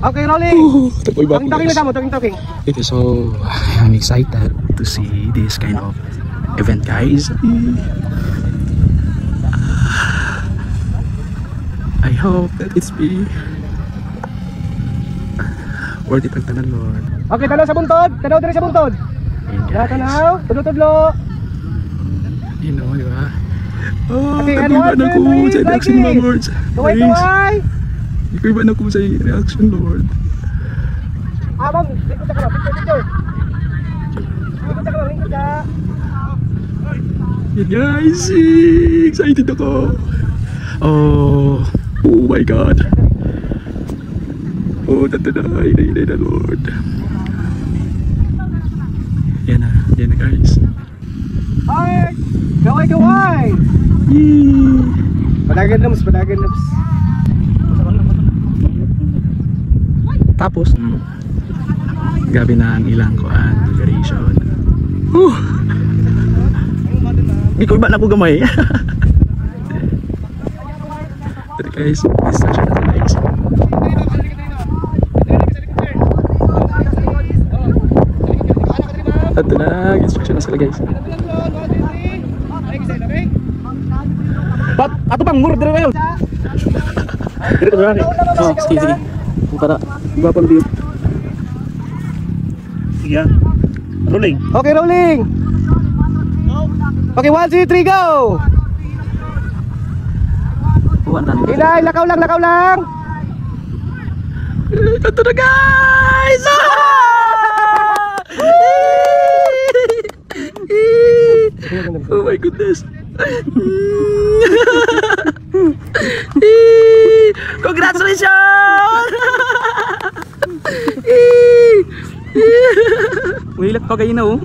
Okay, rolling. Talking na mo, talking. Okay, so I'm excited to see this kind of event, guys. I hope that it's be worth it ang tanan, Lord. Okay, tanaw sa buntod. Tanaw diri sa buntod. Tanaw, tudlo-tudlo. You know, di ba? Oh, okay, nag-iban ako sa reaction mo, Lord. Tuway. Nag-iban ako sa reaction, Lord. Ma'am, likod ka na, picture. Likod ka na, likod ka. Yan guys, excited ako. Oh my God. Oh, tatanay na Lord. Yan na guys. Ay, gaway. Padagan lums. Tapos, gabi na ang ilang configuration. Di ko iba na po gamay. Pero guys, distraction na guys. At na, distraction na sila guys. Ato pang murder kayo. Oh, sige. Para gapang view. Sige. Rolling. Okay, rolling. Okay, 1, 2, 3, go! Inay, lakaw lang! Ito na guys! Oh my goodness! Congratulations! Umilat pa kayo na oh.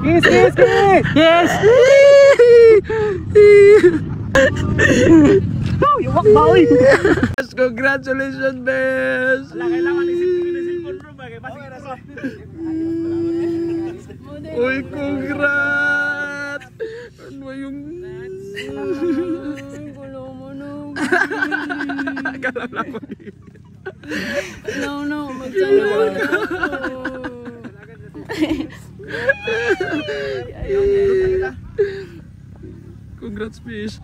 Kiss! Yes! Yuwak ba oy? Congratulations, Bes! Kailangan isipin bro ba? Uy, congrats! Ano yung... Kalala mo No, magsalawal ako. Congrats, Fish.